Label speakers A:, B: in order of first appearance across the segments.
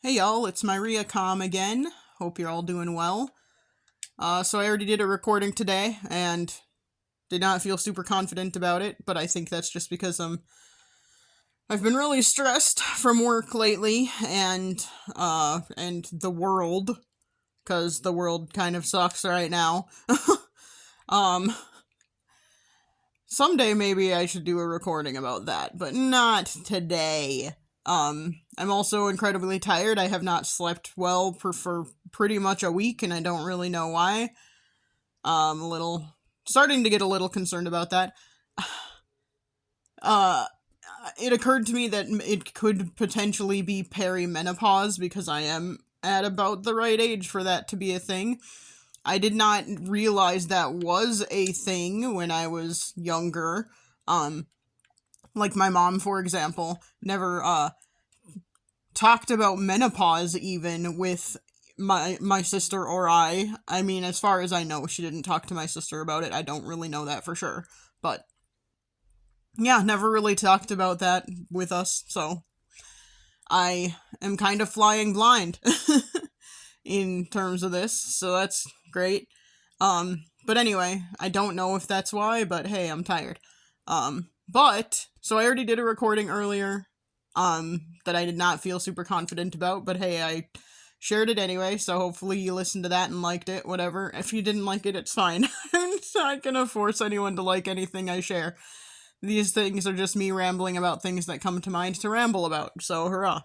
A: Hey y'all, it's Maria Com again. Hope you're all doing well. So I already did a recording today and did not feel super confident about it, but I think that's just because I've been really stressed from work lately and the world, cuz the world kind of sucks right now. um Someday maybe I should do a recording about that, but not today. I'm also incredibly tired. I have not slept well for pretty much a week, and I don't really know why. A little starting to get a little concerned about that. Uh, it occurred to me that it could potentially be perimenopause because I am at about the right age for that to be a thing. I did not realize that was a thing when I was younger. Like my mom, for example, never talked about menopause even with my sister or I. I mean, as far as I know, she didn't talk to my sister about it. I don't really know that for sure. But yeah, never really talked about that with us, so I am kind of flying blind in terms of this, so that's great. But anyway, I don't know if that's why, but hey, I'm tired. But, so I already did a recording earlier, that I did not feel super confident about, but hey, I shared it anyway, so hopefully you listened to that and liked it, whatever. If you didn't like it, it's fine. I'm not gonna force anyone to like anything I share. These things are just me rambling about things that come to mind to ramble about, so hurrah.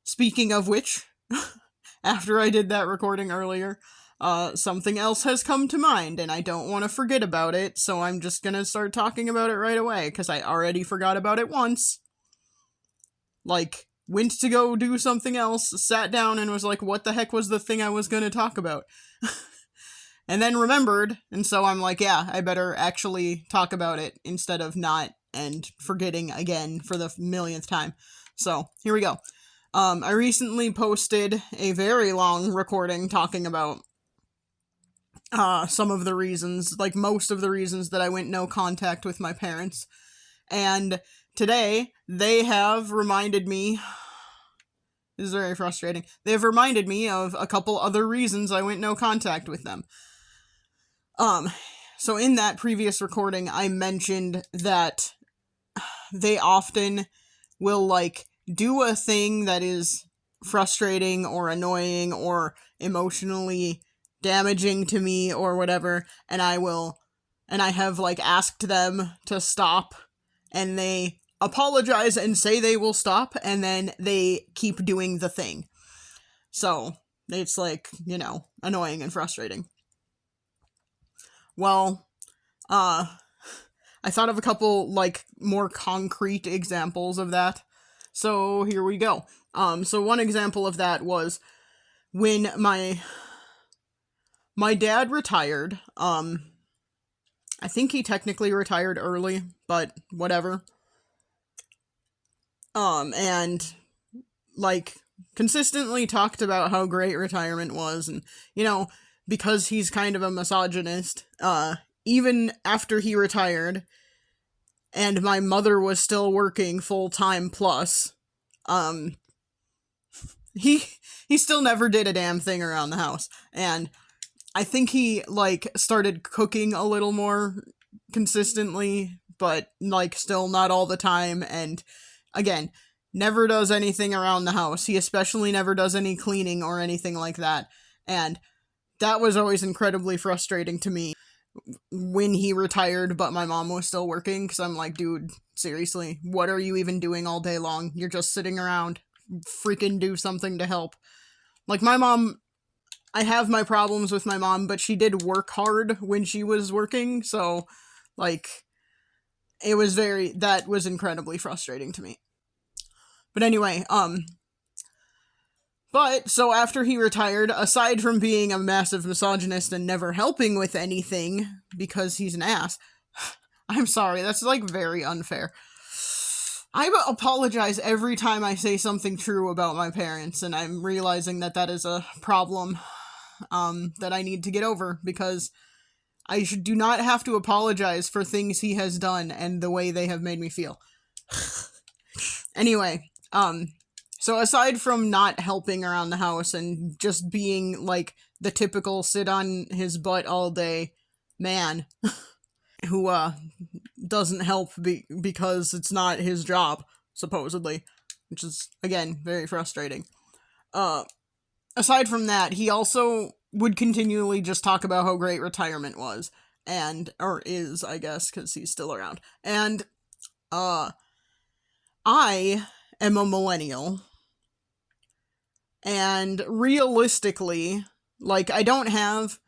A: Speaking of which, after I did that recording earlier, something else has come to mind, and I don't want to forget about it, so I'm just gonna start talking about it right away, because I already forgot about it once. Like, went to go do something else, sat down, and was like, what the heck was the thing I was gonna talk about? And then remembered, and so I'm like, yeah, I better actually talk about it instead of not and forgetting again for the millionth time. So, here we go. I recently posted a very long recording talking about some of the reasons, like most of the reasons that I went no contact with my parents. And today, they have reminded me, this is very frustrating, they've reminded me of a couple other reasons I went no contact with them. So in that previous recording, I mentioned that they often will, like, do a thing that is frustrating or annoying or emotionally damaging to me or whatever, and I have, like, asked them to stop, and they apologize and say they will stop, and then they keep doing the thing. So, it's, like, annoying and frustrating. Well, I thought of a couple, like, more concrete examples of that. So, here we go. So one example of that was when my dad retired. I think he technically retired early, but whatever. And, like, consistently talked about how great retirement was, and, because he's kind of a misogynist, even after he retired, and my mother was still working full-time plus, he still never did a damn thing around the house, and I think he, like, started cooking a little more consistently, but, like, still not all the time, and, again, never does anything around the house. He especially never does any cleaning or anything like that, and that was always incredibly frustrating to me when he retired, but my mom was still working, because I'm like, dude, seriously, what are you even doing all day long? You're just sitting around. Freaking do something to help. Like, my mom, I have my problems with my mom, but she did work hard when she was working, so, like, that was incredibly frustrating to me. But anyway, but, so after he retired, aside from being a massive misogynist and never helping with anything, because he's an ass, I'm sorry, that's, like, very unfair. I apologize every time I say something true about my parents, and I'm realizing that that is a problem, that I need to get over, because I do not have to apologize for things he has done and the way they have made me feel. Anyway, So aside from not helping around the house and just being like the typical sit on his butt all day man who doesn't help because it's not his job, supposedly, which is again very frustrating. Aside from that, he also would continually just talk about how great retirement was, or is, I guess, because he's still around. And I am a millennial, and realistically, like, I don't have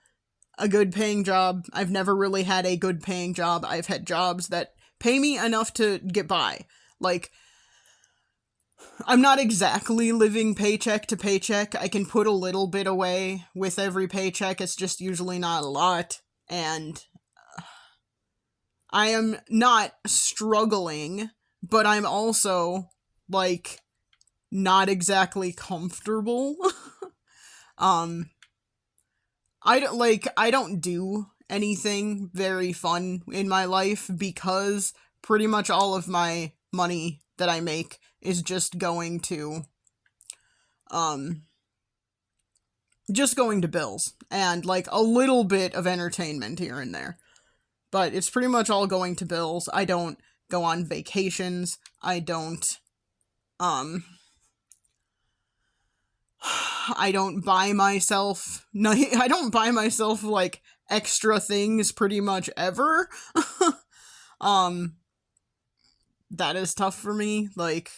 A: a good paying job. I've never really had a good paying job. I've had jobs that pay me enough to get by. Like, I'm not exactly living paycheck to paycheck. I can put a little bit away with every paycheck. It's just usually not a lot. And I am not struggling, but I'm also, like, not exactly comfortable. I don't do anything very fun in my life because pretty much all of my money that I make is just going to bills and like a little bit of entertainment here and there. But it's pretty much all going to bills. I don't go on vacations. I don't buy myself like extra things pretty much ever. That is tough for me. Like,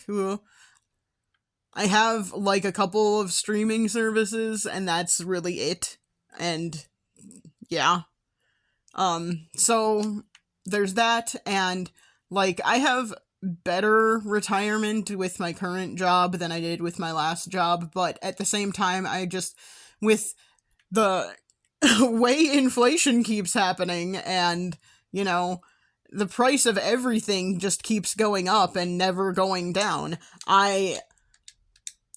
A: I have like a couple of streaming services and that's really it. And yeah. So there's that, and like I have better retirement with my current job than I did with my last job, but at the same time, I just, with the way inflation keeps happening and, you know, the price of everything just keeps going up and never going down, I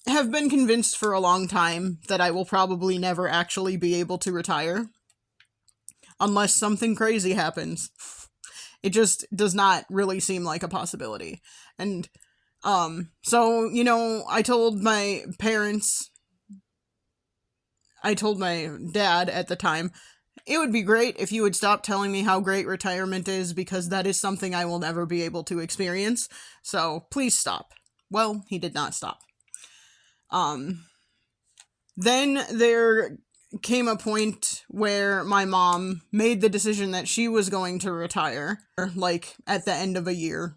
A: have been convinced for a long time that I will probably never actually be able to retire. Unless something crazy happens. It just does not really seem like a possibility. And, so, you know, I told my dad at the time, it would be great if you would stop telling me how great retirement is, because that is something I will never be able to experience. So, please stop. Well, he did not stop. Then there came a point where my mom made the decision that she was going to retire, like, at the end of a year.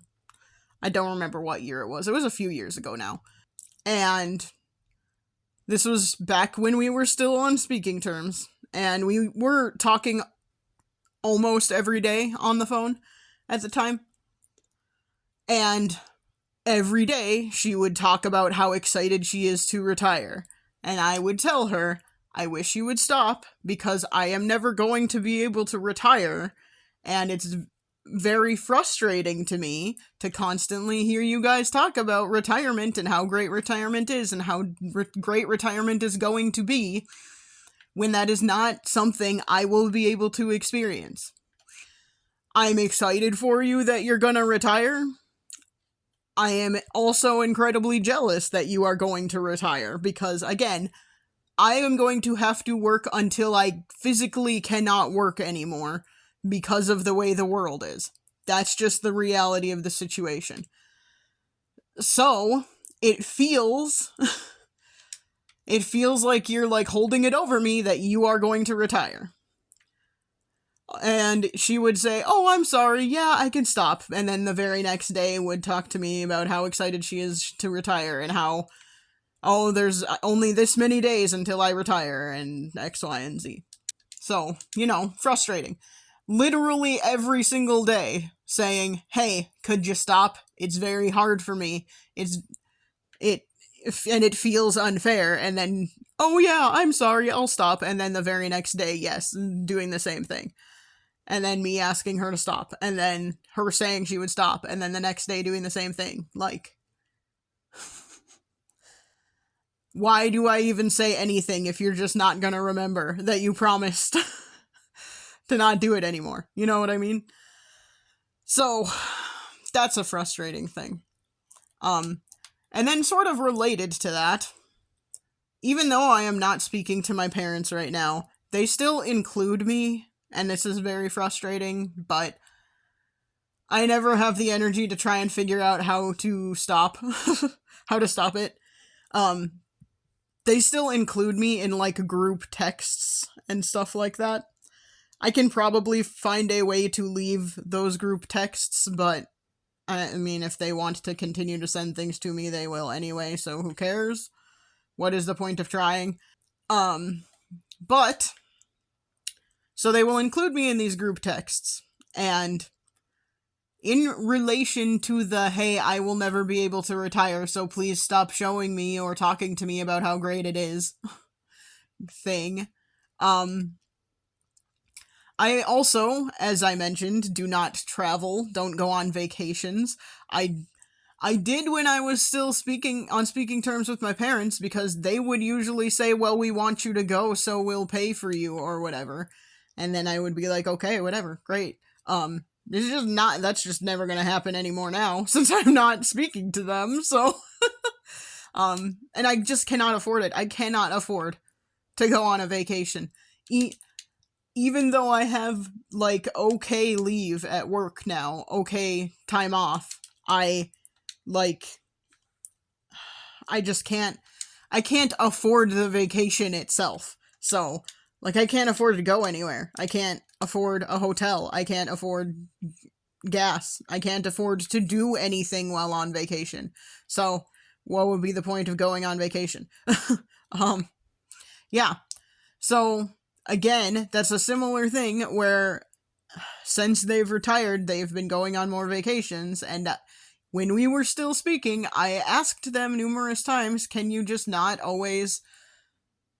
A: I don't remember what year it was. It was a few years ago now. And this was back when we were still on speaking terms. And we were talking almost every day on the phone at the time. And every day she would talk about how excited she is to retire. And I would tell her, I wish you would stop, because I am never going to be able to retire, and it's very frustrating to me to constantly hear you guys talk about retirement and how great retirement is and how great retirement is going to be, when that is not something I will be able to experience. I'm excited for you that you're gonna retire. I am also incredibly jealous that you are going to retire, because, again, I am going to have to work until I physically cannot work anymore because of the way the world is. That's just the reality of the situation. So, it feels like you're like holding it over me that you are going to retire. And she would say, oh, I'm sorry, yeah, I can stop. And then the very next day would talk to me about how excited she is to retire and how, oh, there's only this many days until I retire, and X, Y, and Z. So, you know, frustrating. Literally every single day saying, hey, could you stop? It's very hard for me. And it feels unfair. And then, oh yeah, I'm sorry, I'll stop. And then the very next day, yes, doing the same thing. And then me asking her to stop. And then her saying she would stop. And then the next day doing the same thing. Like, why do I even say anything if you're just not gonna remember that you promised to not do it anymore? You know what I mean? So, that's a frustrating thing. And then sort of related to that, even though I am not speaking to my parents right now, they still include me, and this is very frustrating, but I never have the energy to try and figure out how to stop how to stop it. They still include me in like group texts and stuff like that. I can probably find a way to leave those group texts, but I mean, if they want to continue to send things to me, they will anyway, so who cares? What is the point of trying? But, so they will include me in these group texts, and in relation to the, hey, I will never be able to retire, so please stop showing me or talking to me about how great it is, thing, I also, as I mentioned, do not travel, don't go on vacations. I did when I was still on speaking terms with my parents, because they would usually say, well, we want you to go, so we'll pay for you, or whatever. And then I would be like, okay, whatever, great. That's just never gonna happen anymore now, since I'm not speaking to them, so. And I just cannot afford it. I cannot afford to go on a vacation. Even though I have, like, okay leave at work now, okay time off, I just can't afford the vacation itself. So, like, I can't afford to go anywhere. I can't afford a hotel. I can't afford gas. I can't afford to do anything while on vacation. So, what would be the point of going on vacation? Yeah. So, again, that's a similar thing where since they've retired, they've been going on more vacations, and when we were still speaking, I asked them numerous times, can you just not always...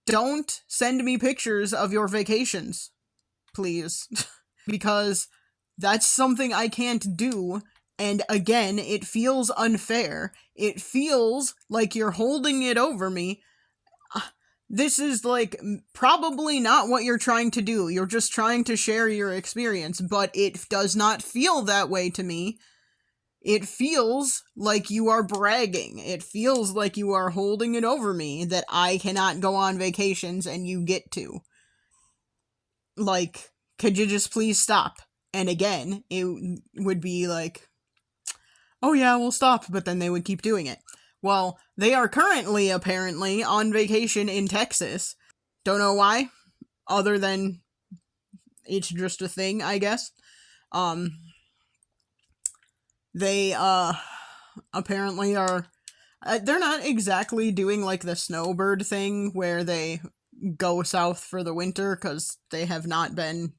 A: Don't send me pictures of your vacations, please. Because that's something I can't do, and again, it feels unfair. It feels like you're holding it over me. This is, like, probably not what you're trying to do. You're just trying to share your experience, but it does not feel that way to me. It feels like you are bragging. It feels like you are holding it over me that I cannot go on vacations and you get to. Like, could you just please stop? And again, it would be like, oh yeah, we'll stop, but then they would keep doing it. Well, they are currently, apparently, on vacation in Texas. Don't know why, other than it's just a thing, I guess. They, apparently are... they're not exactly doing, like, the snowbird thing, where they go south for the winter, because they have not been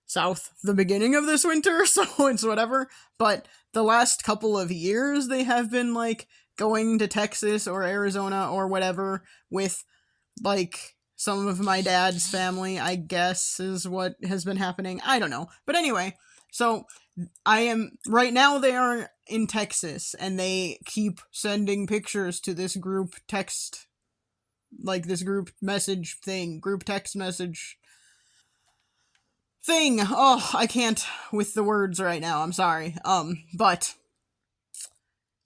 A: south the beginning of this winter, so it's whatever. But the last couple of years, they have been, like, going to Texas or Arizona or whatever with, like, some of my dad's family, I guess, is what has been happening. I don't know. But anyway, so right now they are in Texas, and they keep sending pictures to this group text, like this group message thing, group text message thing. Oh, I can't with the words right now, I'm sorry. But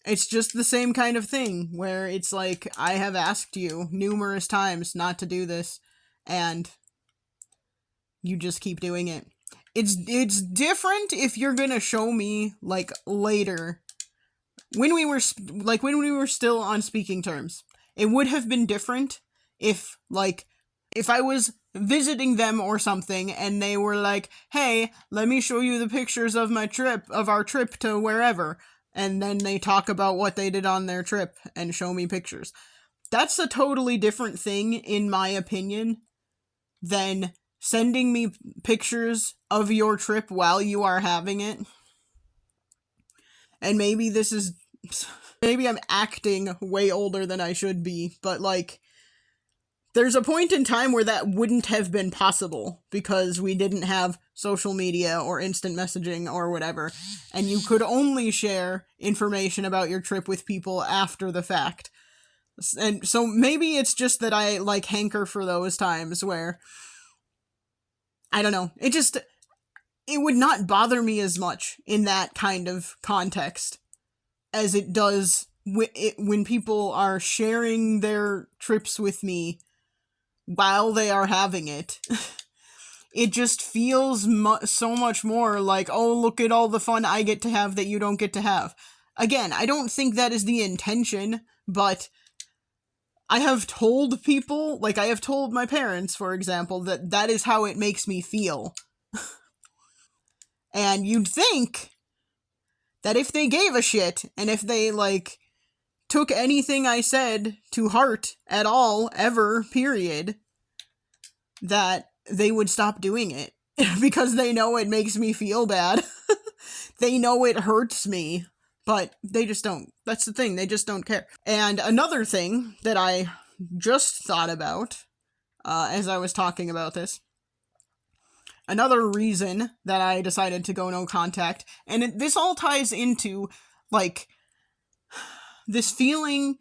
A: it's just the same kind of thing, where it's like, I have asked you numerous times not to do this, and you just keep doing it. It's different if you're gonna show me, like, later, when we were still on speaking terms. It would have been different if I was visiting them or something, and they were like, hey, let me show you the pictures of our trip to wherever, and then they talk about what they did on their trip and show me pictures. That's a totally different thing, in my opinion, than sending me pictures of your trip while you are having it. And maybe I'm acting way older than I should be, but, like, there's a point in time where that wouldn't have been possible, because we didn't have social media or instant messaging or whatever, and you could only share information about your trip with people after the fact. And so maybe it's just that I, like, hanker for those times where, I don't know, it would not bother me as much in that kind of context as it does when people are sharing their trips with me while they are having it, it just feels so much more like, oh, look at all the fun I get to have that you don't get to have. Again, I don't think that is the intention, but I have told people, like I have told my parents, for example, that that is how it makes me feel. And you'd think that if they gave a shit, and if they, like, took anything I said to heart at all, ever, period, that they would stop doing it. Because they know it makes me feel bad. They know it hurts me. But they just don't. That's the thing, they just don't care. And another thing that I just thought about, as I was talking about this, another reason that I decided to go no contact, and this all ties into, like, this feeling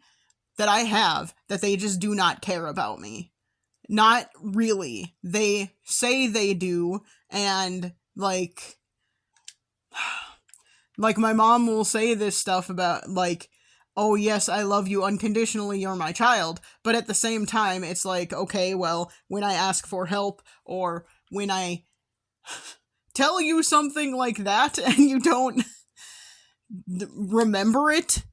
A: that I have that they just do not care about me. Not really. They say they do, and, like, my mom will say this stuff about, like, oh yes, I love you unconditionally, you're my child, but at the same time, it's like, okay, well, when I ask for help, or when I tell you something like that, and you don't remember it,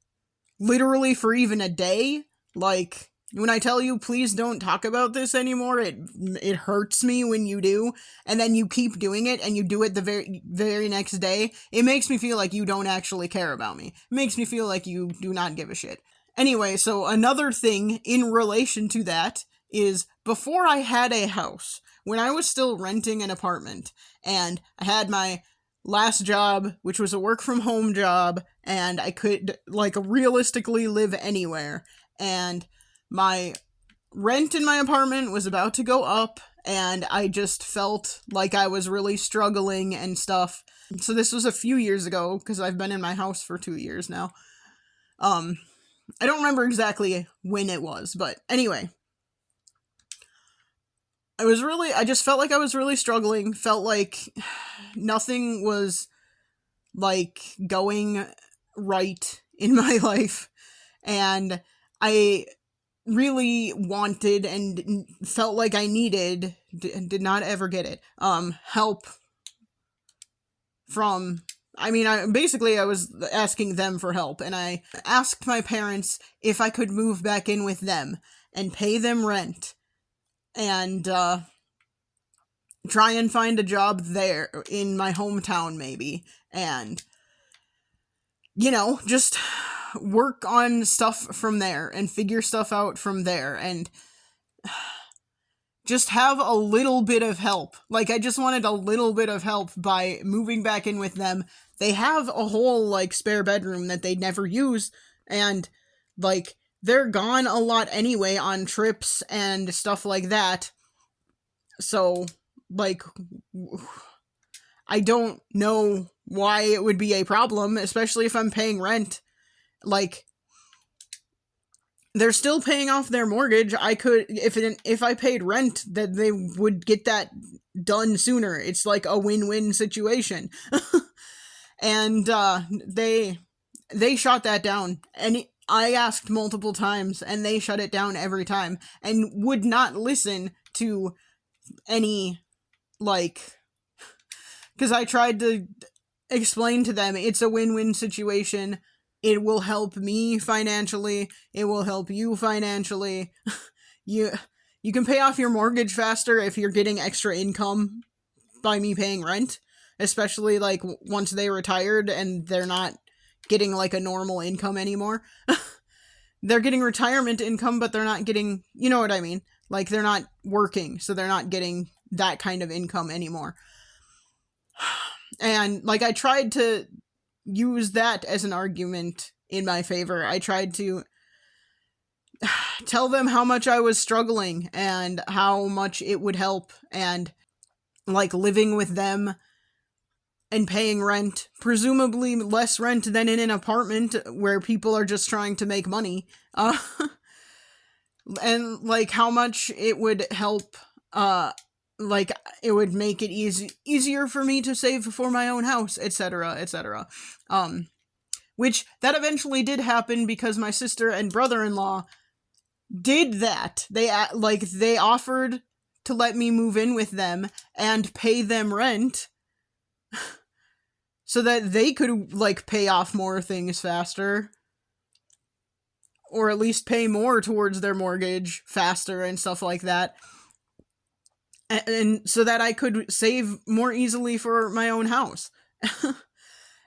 A: literally for even a day, like, when I tell you, please don't talk about this anymore, it hurts me when you do, and then you keep doing it, and you do it the very next day, it makes me feel like you don't actually care about me. It makes me feel like you do not give a shit. Anyway, so another thing in relation to that is, before I had a house, when I was still renting an apartment, and I had my last job, which was a work-from-home job, and I could, like, realistically live anywhere, and my rent in my apartment was about to go up, and I just felt like I was really struggling and stuff. So this was a few years ago, because I've been in my house for 2 years now. I don't remember exactly when it was, but anyway. I just felt like I was really struggling, felt like nothing was, like, going right in my life, and I really wanted and felt like I needed, did not ever get it, help from, I was asking them for help, and I asked my parents if I could move back in with them and pay them rent, and, try and find a job there in my hometown, maybe, and, you know, just work on stuff from there and figure stuff out from there and just have a little bit of help. Like, I just wanted a little bit of help by moving back in with them. They have a whole, like, spare bedroom that they never use, and, like, they're gone a lot anyway on trips and stuff like that. So, like, I don't know why it would be a problem, especially if I'm paying rent. Like, they're still paying off their mortgage. I could, if I paid rent, then they would get that done sooner. It's like a win-win situation. And, they shot that down. And I asked multiple times, and they shut it down every time, and would not listen to any, like, because I tried to explain to them, it's a win-win situation. It will help me financially. It will help you financially. You can pay off your mortgage faster if you're getting extra income by me paying rent. Especially, like, once they retired and they're not getting, like, a normal income anymore. They're getting retirement income, but they're not getting, you know what I mean? Like, they're not working, so they're not getting that kind of income anymore. And, like, I tried to use that as an argument in my favor. I tried to tell them how much I was struggling and how much it would help, and, like, living with them and paying rent, presumably less rent than in an apartment where people are just trying to make money, and, like, how much it would help, like, it would make it easier for me to save for my own house, etc., etc. which that eventually did happen because my sister and brother-in-law did that. They offered to let me move in with them and pay them rent so that they could, like, pay off more things faster. Or at least pay more towards their mortgage faster and stuff like that. And so that I could save more easily for my own house.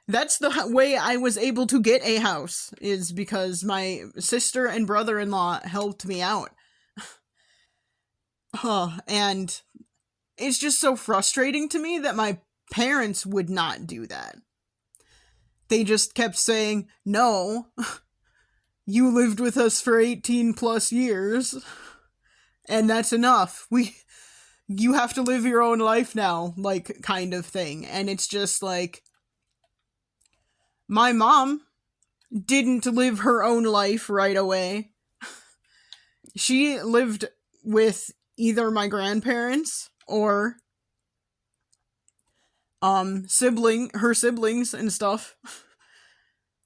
A: That's the way I was able to get a house, is because my sister and brother-in-law helped me out. And it's just so frustrating to me that my parents would not do that. They just kept saying, no, you lived with us for 18 plus years, and that's enough. You have to live your own life now, like, kind of thing. And it's just like, my mom didn't live her own life right away. She lived with either my grandparents or her siblings and stuff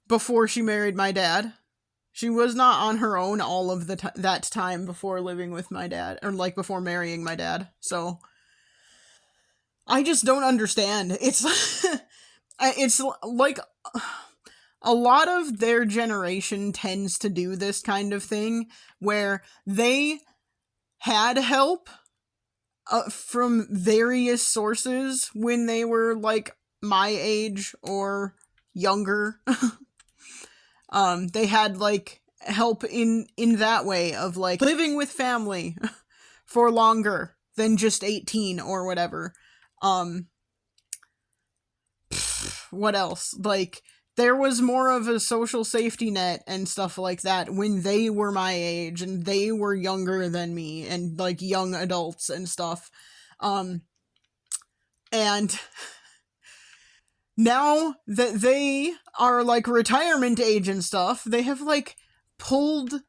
A: before she married my dad. She was not on her own all of that time before living with my dad, or like before marrying my dad. So I just don't understand. It's like a lot of their generation tends to do this kind of thing where they had help from various sources when they were like my age or younger. They had like help in that way of like living with family for longer than just 18 or whatever. What else? Like, there was more of a social safety net and stuff like that when they were my age and they were younger than me and like young adults and stuff. And now that they are like retirement age and stuff, they have like pulled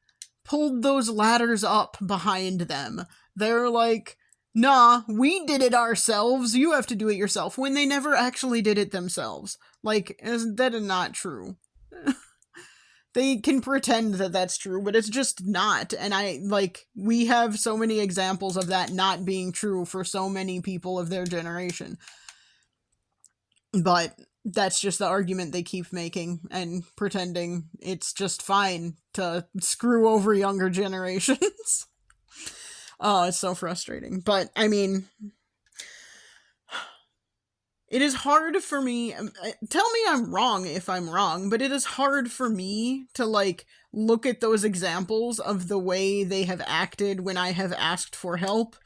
A: those ladders up behind them. They're like, nah, we did it ourselves, you have to do it yourself, when they never actually did it themselves. Like, that is not true. They can pretend that that's true, but it's just not. And we have so many examples of that not being true for so many people of their generation. But that's just the argument they keep making and pretending it's just fine to screw over younger generations. Oh, it's so frustrating. But, I mean, it is hard for me, tell me I'm wrong if I'm wrong, but it is hard for me to, like, look at those examples of the way they have acted when I have asked for help,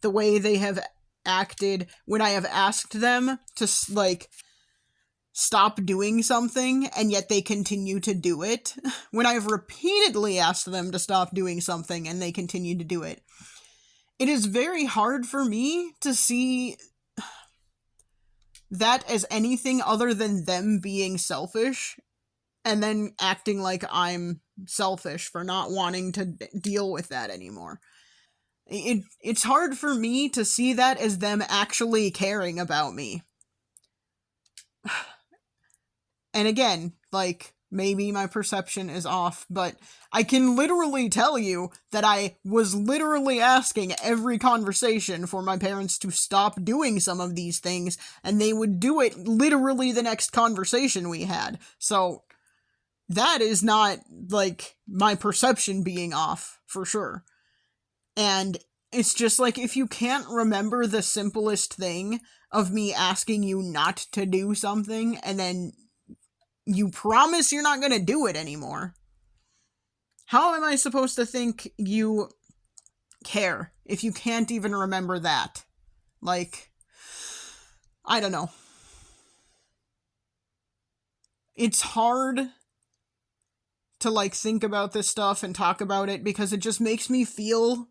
A: the way they have acted when I have asked them to, like, stop doing something, and yet they continue to do it, when I've repeatedly asked them to stop doing something and they continue to do it. It is very hard for me to see that as anything other than them being selfish, and then acting like I'm selfish for not wanting to deal with that anymore. It's hard for me to see that as them actually caring about me. And again, like, maybe my perception is off, but I can literally tell you that I was literally asking every conversation for my parents to stop doing some of these things, and they would do it literally the next conversation we had. So that is not, like, my perception being off, for sure. And it's just like, if you can't remember the simplest thing of me asking you not to do something, and then you promise you're not gonna do it anymore, how am I supposed to think you care if you can't even remember that? Like, I don't know. It's hard to, like, think about this stuff and talk about it because it just makes me feel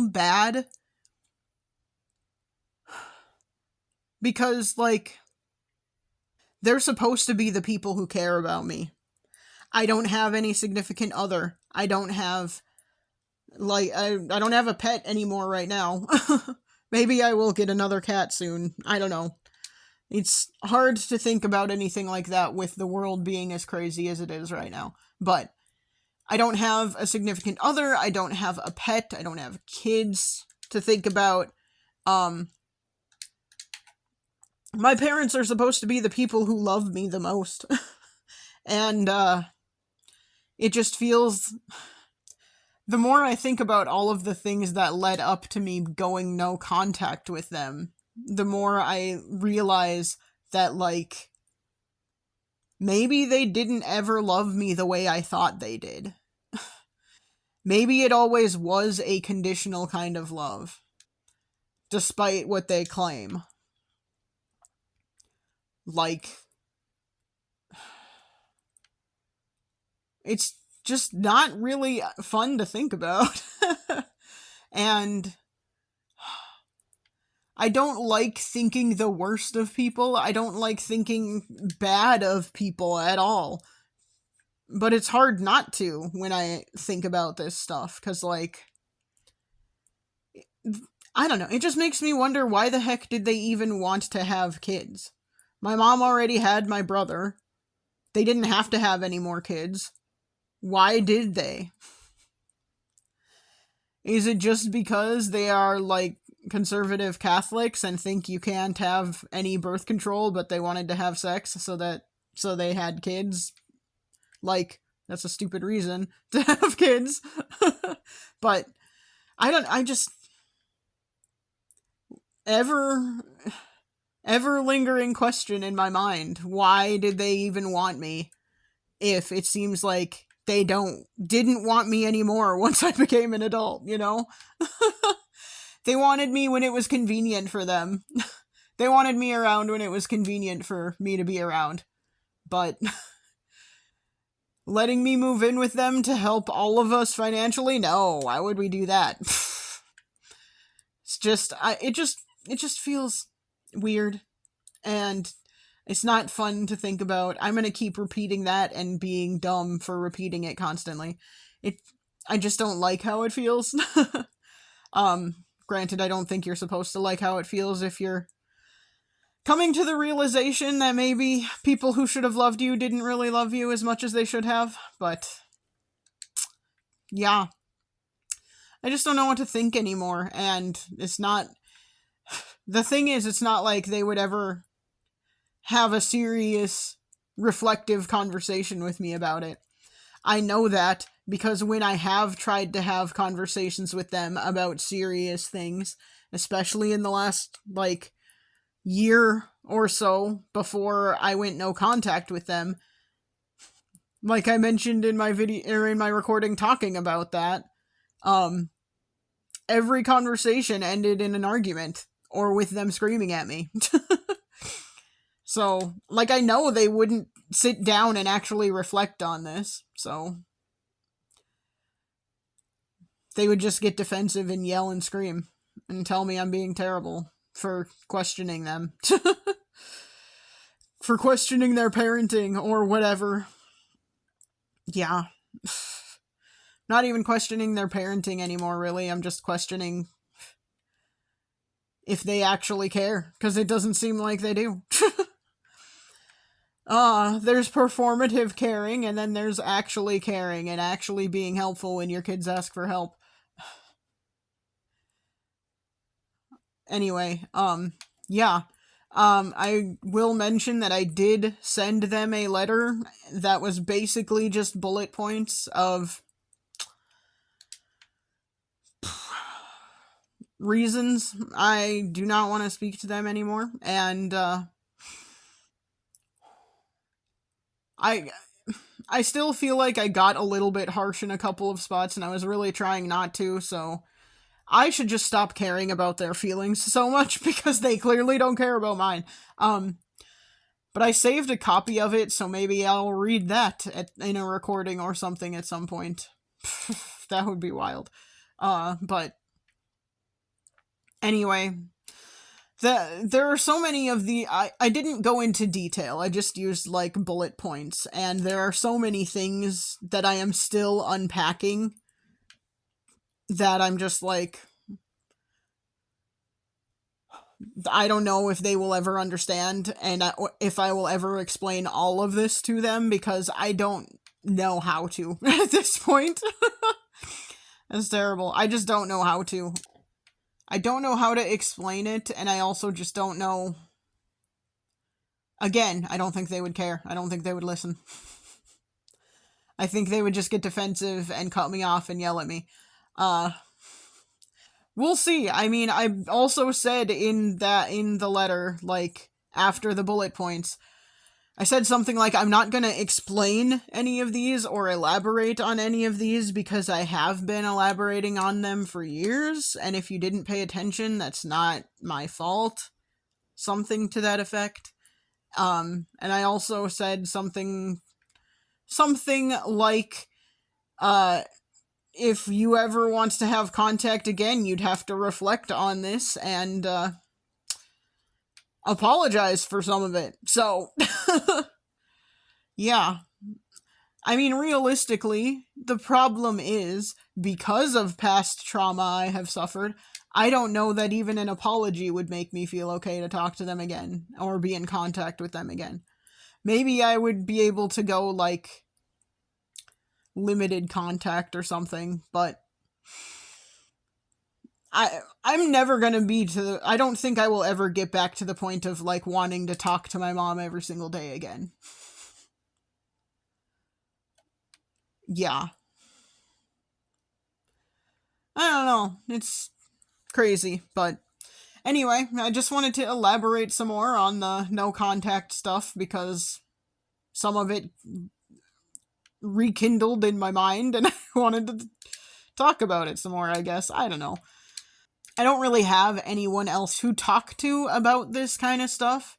A: bad. Because, like, they're supposed to be the people who care about me. I don't have any significant other. I don't have, like, I don't have a pet anymore right now. Maybe I will get another cat soon. I don't know. It's hard to think about anything like that with the world being as crazy as it is right now. But I don't have a significant other, I don't have a pet, I don't have kids to think about. My parents are supposed to be the people who love me the most. And, it just feels... The more I think about all of the things that led up to me going no contact with them, the more I realize that, like, maybe they didn't ever love me the way I thought they did. Maybe it always was a conditional kind of love, despite what they claim. Like, it's just not really fun to think about. And I don't like thinking the worst of people. I don't like thinking bad of people at all. But it's hard not to when I think about this stuff, because, like, I don't know. It just makes me wonder, why the heck did they even want to have kids? My mom already had my brother. They didn't have to have any more kids. Why did they? Is it just because they are, like, conservative Catholics and think you can't have any birth control, but they wanted to have sex so they had kids? Like, that's a stupid reason to have kids. But I just ever lingering question in my mind, why did they even want me if it seems like they didn't want me anymore once I became an adult, you know? They wanted me when it was convenient for them. They wanted me around when it was convenient for me to be around. But letting me move in with them to help all of us financially? No, why would we do that? It's just, it just feels weird, and it's not fun to think about. I'm gonna keep repeating that and being dumb for repeating it constantly. I just don't like how it feels. Granted, I don't think you're supposed to like how it feels if you're coming to the realization that maybe people who should have loved you didn't really love you as much as they should have, but yeah. I just don't know what to think anymore, and it's not... The thing is, it's not like they would ever have a serious, reflective conversation with me about it. I know that because when I have tried to have conversations with them about serious things, especially in the last, like, year or so before I went no contact with them, like I mentioned in my video, or in my recording talking about that, every conversation ended in an argument or with them screaming at me. So, like, I know they wouldn't sit down and actually reflect on this, so they would just get defensive and yell and scream and tell me I'm being terrible for questioning them. For questioning their parenting or whatever. Yeah. Not even questioning their parenting anymore, really. I'm just questioning if they actually care, because it doesn't seem like they do. There's performative caring, and then there's actually caring and actually being helpful when your kids ask for help. Anyway, yeah. I will mention that I did send them a letter that was basically just bullet points of reasons I do not want to speak to them anymore, and, I still feel like I got a little bit harsh in a couple of spots, and I was really trying not to, so I should just stop caring about their feelings so much, because they clearly don't care about mine. But I saved a copy of it, so maybe I'll read that in a recording or something at some point. That would be wild. But anyway, there are so many of the... I didn't go into detail, I just used, like, bullet points, and there are so many things that I am still unpacking that I'm just like... I don't know if they will ever understand, and if I will ever explain all of this to them, because I don't know how to at this point. That's terrible. I just don't know how to. I don't know how to explain it, and I also just don't know. Again, I don't think they would care. I don't think they would listen. I think they would just get defensive and cut me off and yell at me. We'll see. I mean, I also said in the letter, like, after the bullet points, I said something like, I'm not gonna explain any of these or elaborate on any of these because I have been elaborating on them for years, and if you didn't pay attention, that's not my fault. Something to that effect. And I also said something like, if you ever want to have contact again, you'd have to reflect on this and, apologize for some of it. So, yeah. I mean, realistically, the problem is, because of past trauma I have suffered, I don't know that even an apology would make me feel okay to talk to them again, or be in contact with them again. Maybe I would be able to go, like, limited contact or something, but I'm never gonna be I don't think I will ever get back to the point of, like, wanting to talk to my mom every single day again. Yeah. I don't know. It's crazy, but anyway, I just wanted to elaborate some more on the no contact stuff because some of it rekindled in my mind and I wanted to talk about it some more, I guess. I don't know. I don't really have anyone else to talk to about this kind of stuff.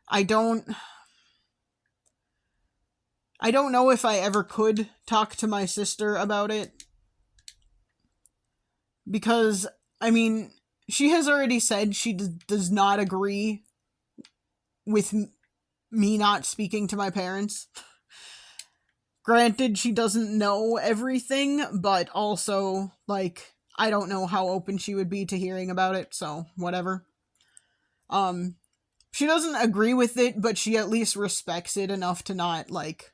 A: I don't know if I ever could talk to my sister about it. Because, I mean, she has already said she does not agree with me not speaking to my parents. Granted, she doesn't know everything, but also, like, I don't know how open she would be to hearing about it, so whatever. She doesn't agree with it, but she at least respects it enough to not, like,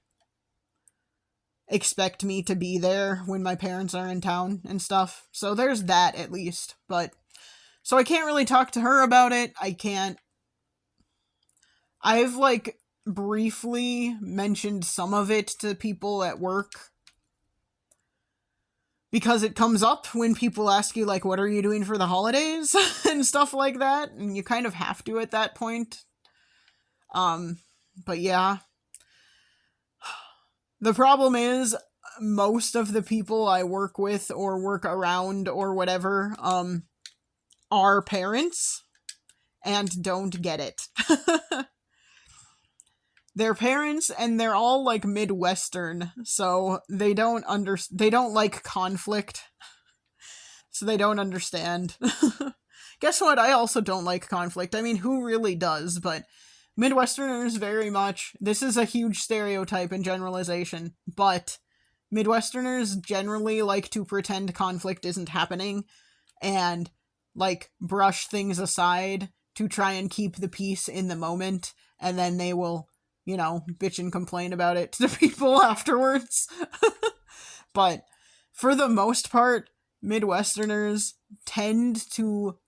A: expect me to be there when my parents are in town and stuff. So there's that, at least. But, so I can't really talk to her about it. I've, like, briefly mentioned some of it to people at work. Because it comes up when people ask you, like, what are you doing for the holidays? And stuff like that. And you kind of have to at that point. But yeah. The problem is, most of the people I work with or work around or whatever, are parents and don't get it. They're parents and they're all, like, Midwestern, so they don't like conflict. So they don't understand. Guess what? I also don't like conflict. I mean, who really does? But Midwesterners very much. This is a huge stereotype and generalization, but Midwesterners generally like to pretend conflict isn't happening and, like, brush things aside to try and keep the peace in the moment, and then they will, you know, bitch and complain about it to the people afterwards. But for the most part, Midwesterners tend to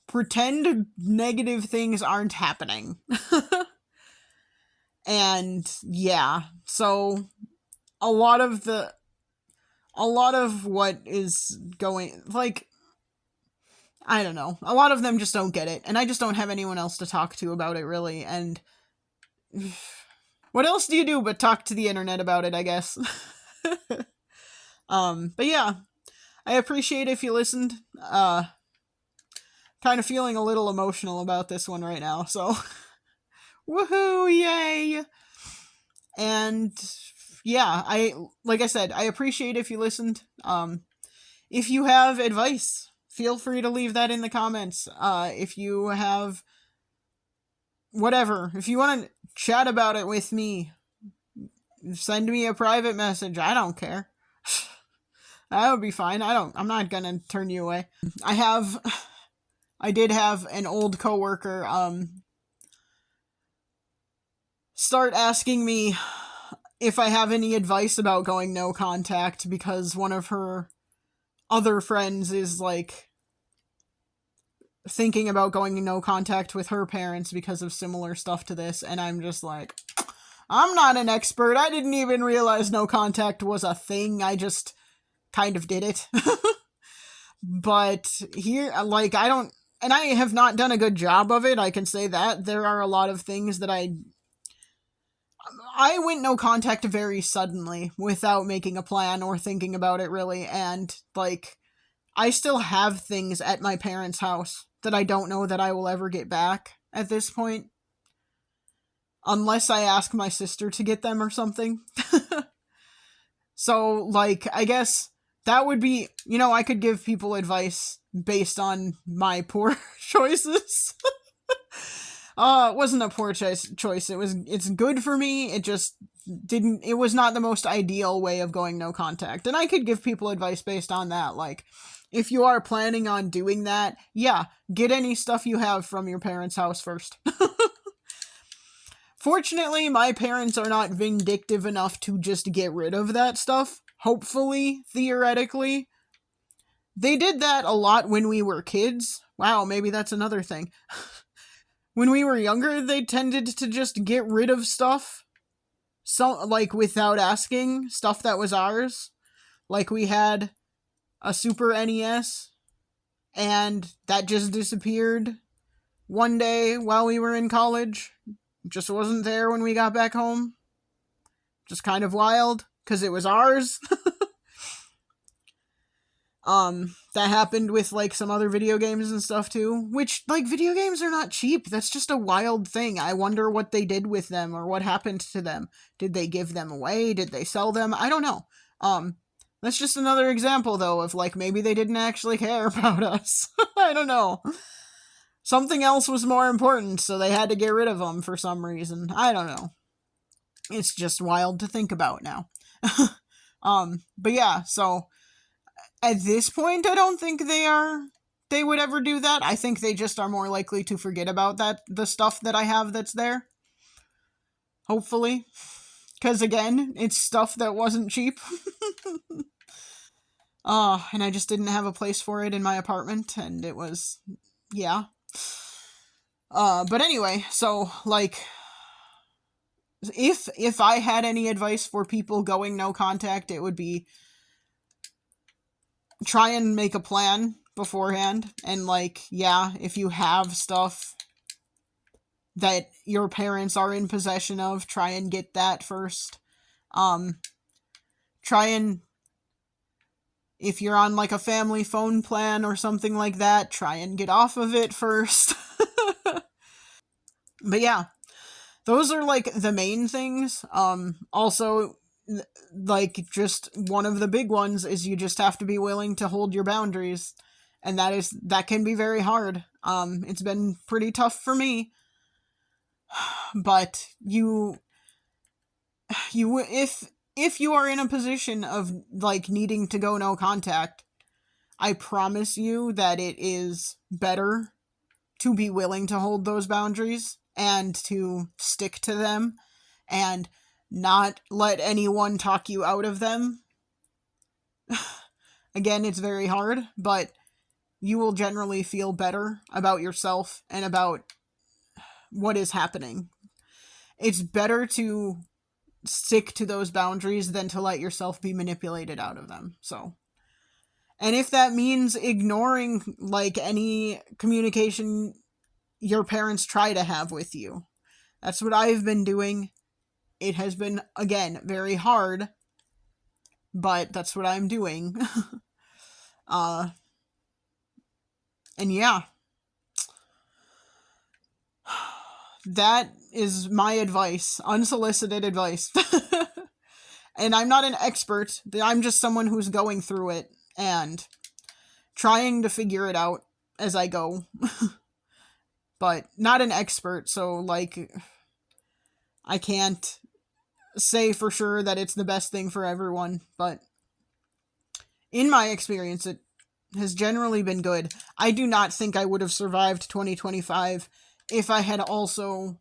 A: pretend negative things aren't happening. And yeah, so a lot of what is going, like, I don't know, a lot of them just don't get it, and I just don't have anyone else to talk to about it, really, and what else do you do but talk to the internet about it, I guess. But yeah, I appreciate if you listened. Kind of feeling a little emotional about this one right now, so woohoo, yay! And yeah, like I said, I appreciate if you listened. If you have advice, feel free to leave that in the comments. If you have whatever, if you want to chat about it with me, send me a private message. I don't care. That would be fine. I'm not gonna turn you away. I have I did have an old coworker start asking me if I have any advice about going no contact because one of her other friends is like thinking about going no contact with her parents because of similar stuff to this, and I'm just like, I'm not an expert. I didn't even realize no contact was a thing. I just kind of did it. But here, like, I don't, and I have not done a good job of it. I can say that. There are a lot of things that I went no contact very suddenly without making a plan or thinking about it really. And, like, I still have things at my parents' house that I don't know that I will ever get back at this point. Unless I ask my sister to get them or something. So, like, I guess that would be, I could give people advice based on my poor choices. It wasn't a poor choice. It's good for me. It was not the most ideal way of going no contact. And I could give people advice based on that. Like, if you are planning on doing that, yeah, get any stuff you have from your parents' house first. Fortunately, my parents are not vindictive enough to just get rid of that stuff. Hopefully, theoretically. They did that a lot when we were kids. Wow, maybe that's another thing. When we were younger, they tended to just get rid of stuff. So, like, without asking, stuff that was ours. Like, we had a Super NES, and that just disappeared one day while we were in college. Just wasn't there when we got back home. Just kind of wild, because it was ours. That happened with, like, some other video games and stuff, too. Which, like, video games are not cheap. That's just a wild thing. I wonder what they did with them, or what happened to them. Did they give them away? Did they sell them? I don't know. That's just another example, though, of, like, maybe they didn't actually care about us. I don't know. Something else was more important, so they had to get rid of them for some reason. I don't know. It's just wild to think about now. But yeah, so at this point, I don't think they would ever do that. I think they just are more likely to forget about the stuff that I have that's there. Hopefully. Because again, it's stuff that wasn't cheap. And I just didn't have a place for it in my apartment, and it was, yeah. But anyway, so, like, if I had any advice for people going no contact, it would be try and make a plan beforehand, and, like, yeah, if you have stuff that your parents are in possession of, try and get that first. Try and, if you're on, like, a family phone plan or something like that, try and get off of it first. But yeah, those are, like, the main things. Also, like, just one of the big ones is you just have to be willing to hold your boundaries. And that can be very hard. It's been pretty tough for me. But if you are in a position of, like, needing to go no contact, I promise you that it is better to be willing to hold those boundaries and to stick to them and not let anyone talk you out of them. Again, it's very hard, but you will generally feel better about yourself and about what is happening. It's better to stick to those boundaries than to let yourself be manipulated out of them. So, and if that means ignoring, like, any communication your parents try to have with you, that's what I've been doing. It has been, again, very hard, but that's what I'm doing. And yeah. That is my advice. Unsolicited advice. And I'm not an expert. I'm just someone who's going through it and trying to figure it out as I go. But not an expert, so, like, I can't say for sure that it's the best thing for everyone, but in my experience, it has generally been good. I do not think I would have survived 2025 if I had also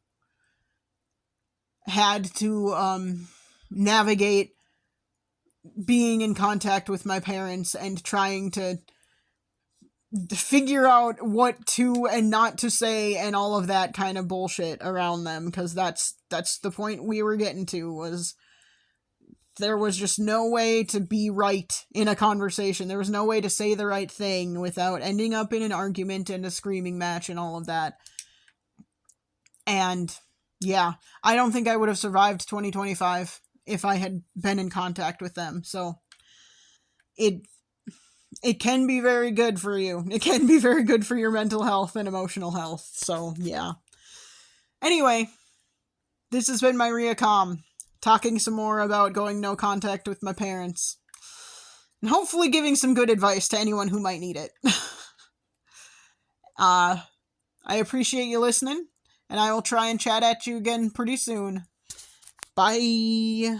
A: had to navigate being in contact with my parents and trying to figure out what to and not to say and all of that kind of bullshit around them, because that's the point we were getting to, was there was just no way to be right in a conversation. There was no way to say the right thing without ending up in an argument and a screaming match and all of that. And yeah, I don't think I would have survived 2025 if I had been in contact with them. So it can be very good for you. It can be very good for your mental health and emotional health. So yeah. Anyway, this has been my Riacom, talking some more about going no contact with my parents. And hopefully giving some good advice to anyone who might need it. I appreciate you listening, and I will try and chat at you again pretty soon. Bye!